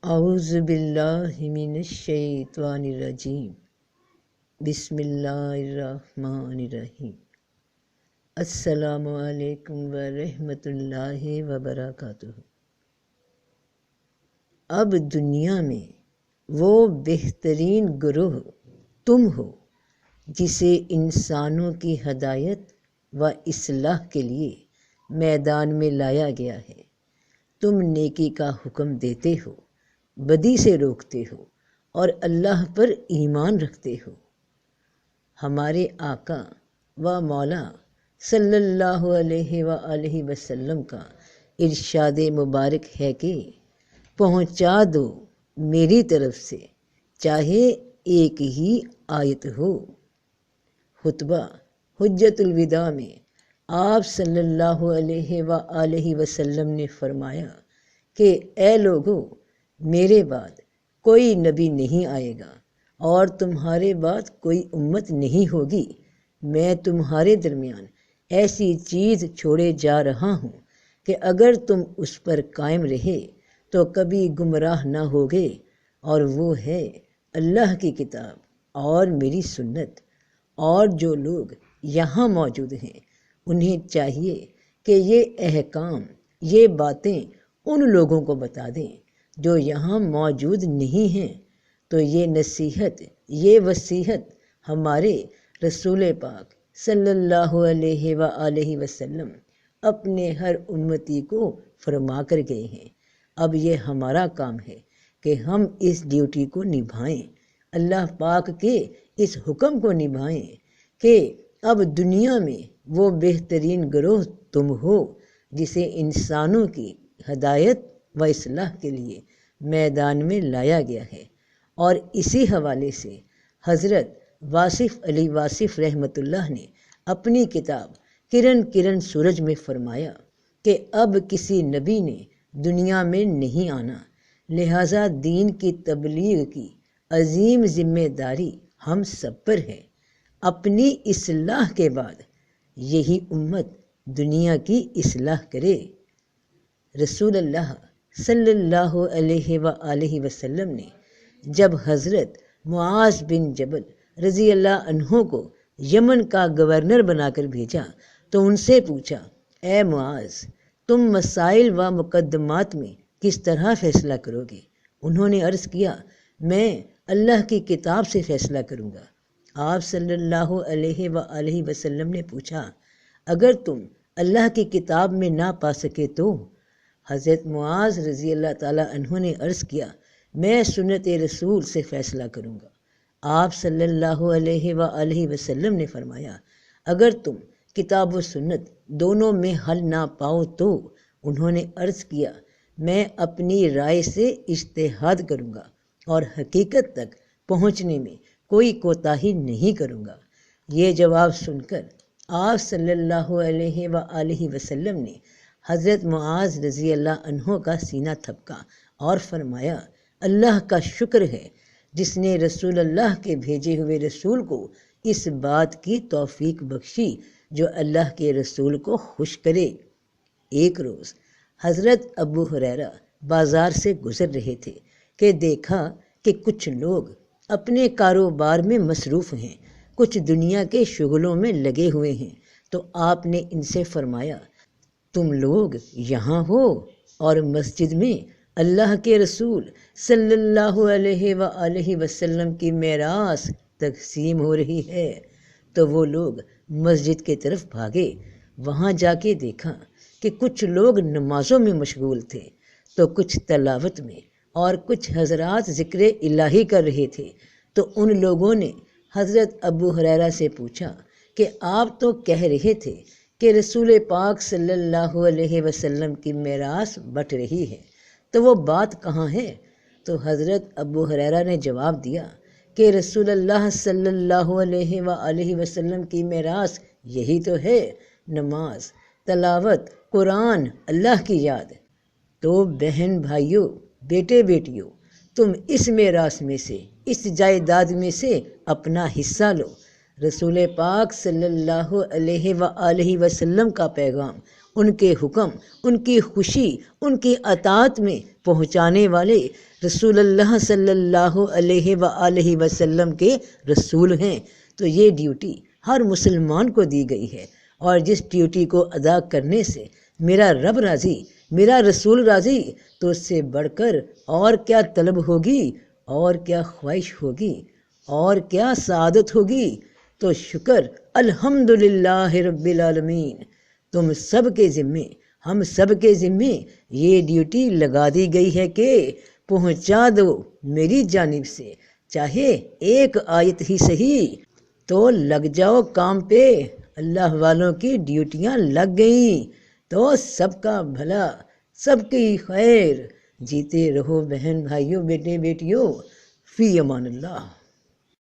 اعوذ باللہ من الشیطان الرجیم بسم اللہ الرحمن الرحیم۔ السلام علیکم ورحمۃ اللہ وبرکاتہ۔ اب دنیا میں وہ بہترین گروہ تم ہو جسے انسانوں کی ہدایت و اصلاح کے لیے میدان میں لایا گیا ہے۔ تم نیکی کا حکم دیتے ہو، بدی سے روکتے ہو اور اللہ پر ایمان رکھتے ہو۔ ہمارے آقا و مولا صلی اللہ علیہ وآلہ وسلم کا ارشاد مبارک ہے کہ پہنچا دو میری طرف سے چاہے ایک ہی آیت ہو۔ خطبہ حجۃ الوداع میں آپ صلی اللہ علیہ وآلہ وسلم نے فرمایا کہ اے لوگو، میرے بعد کوئی نبی نہیں آئے گا اور تمہارے بعد کوئی امت نہیں ہوگی۔ میں تمہارے درمیان ایسی چیز چھوڑے جا رہا ہوں کہ اگر تم اس پر قائم رہے تو کبھی گمراہ نہ ہوگے، اور وہ ہے اللہ کی کتاب اور میری سنت۔ اور جو لوگ یہاں موجود ہیں انہیں چاہیے کہ یہ احکام، یہ باتیں ان لوگوں کو بتا دیں جو یہاں موجود نہیں ہیں۔ تو یہ نصیحت، یہ وصیت ہمارے رسول پاک صلی اللہ علیہ وآلہ وسلم اپنے ہر امتی کو فرما کر گئے ہیں۔ اب یہ ہمارا کام ہے کہ ہم اس ڈیوٹی کو نبھائیں، اللہ پاک کے اس حکم کو نبھائیں کہ اب دنیا میں وہ بہترین گروہ تم ہو جسے انسانوں کی ہدایت و اصلاح کے لیے میدان میں لایا گیا ہے۔ اور اسی حوالے سے حضرت واصف علی واصف رحمۃ اللہ نے اپنی کتاب کرن کرن سورج میں فرمایا کہ اب کسی نبی نے دنیا میں نہیں آنا، لہٰذا دین کی تبلیغ کی عظیم ذمہ داری ہم سب پر ہے۔ اپنی اصلاح کے بعد یہی امت دنیا کی اصلاح کرے۔ رسول اللہ صلی اللہ علیہ وآلہ وسلم نے جب حضرت معاذ بن جبل رضی اللہ عنہ کو یمن کا گورنر بنا کر بھیجا تو ان سے پوچھا، اے معاذ، تم مسائل و مقدمات میں کس طرح فیصلہ کرو گے؟ انہوں نے عرض کیا، میں اللہ کی کتاب سے فیصلہ کروں گا۔ آپ صلی اللہ علیہ وآلہ وسلم نے پوچھا، اگر تم اللہ کی کتاب میں نہ پا سکے تو؟ حضرت معاذ رضی اللہ تعالیٰ عنہ نے عرض کیا، میں سنت رسول سے فیصلہ کروں گا۔ آپ صلی اللہ علیہ وآلہ وسلم نے فرمایا، اگر تم کتاب و سنت دونوں میں حل نہ پاؤ تو؟ انہوں نے عرض کیا، میں اپنی رائے سے اجتہاد کروں گا اور حقیقت تک پہنچنے میں کوئی کوتاہی نہیں کروں گا۔ یہ جواب سن کر آپ صلی اللہ علیہ وآلہ وسلم نے حضرت معاذ رضی اللہ عنہ کا سینہ تھپکا اور فرمایا، اللہ کا شکر ہے جس نے رسول اللہ کے بھیجے ہوئے رسول کو اس بات کی توفیق بخشی جو اللہ کے رسول کو خوش کرے۔ ایک روز حضرت ابو ہریرہ بازار سے گزر رہے تھے کہ دیکھا کہ کچھ لوگ اپنے کاروبار میں مصروف ہیں، کچھ دنیا کے شغلوں میں لگے ہوئے ہیں۔ تو آپ نے ان سے فرمایا، تم لوگ یہاں ہو اور مسجد میں اللہ کے رسول صلی اللہ علیہ وآلہ وسلم کی میراث تقسیم ہو رہی ہے۔ تو وہ لوگ مسجد کی طرف بھاگے۔ وہاں جا کے دیکھا کہ کچھ لوگ نمازوں میں مشغول تھے، تو کچھ تلاوت میں، اور کچھ حضرات ذکر الہی کر رہے تھے۔ تو ان لوگوں نے حضرت ابو ہریرہ سے پوچھا کہ آپ تو کہہ رہے تھے کہ رسول پاک صلی اللہ علیہ وسلم کی میراث بٹ رہی ہے، تو وہ بات کہاں ہے؟ تو حضرت ابو ہریرہ نے جواب دیا کہ رسول اللہ صلی اللہ علیہ وآلہ وسلم کی میراث یہی تو ہے، نماز، تلاوت، قرآن، اللہ کی یاد۔ تو بہن بھائیوں، بیٹے بیٹیوں، تم اس میراث میں سے، اس جائیداد میں سے اپنا حصہ لو۔ رسول پاک صلی اللہ علیہ وآلہ وسلم کا پیغام ان کے حکم، ان کی خوشی، ان کی اطاعت میں پہنچانے والے رسول اللہ صلی اللہ علیہ وآلہ وسلم کے رسول ہیں۔ تو یہ ڈیوٹی ہر مسلمان کو دی گئی ہے، اور جس ڈیوٹی کو ادا کرنے سے میرا رب راضی، میرا رسول راضی، تو اس سے بڑھ کر اور کیا طلب ہوگی، اور کیا خواہش ہوگی، اور کیا سعادت ہوگی۔ تو شکر الحمدللہ رب العالمین۔ تم سب کے ذمے، ہم سب کے ذمے یہ ڈیوٹی لگا دی گئی ہے کہ پہنچا دو میری جانب سے، چاہے ایک آیت ہی صحیح، تو لگ جاؤ کام پہ۔ اللہ والوں کی ڈیوٹیاں لگ گئیں تو سب کا بھلا، سب کی خیر۔ جیتے رہو بہن بھائیوں، بیٹے بیٹیوں، فی امان اللہ۔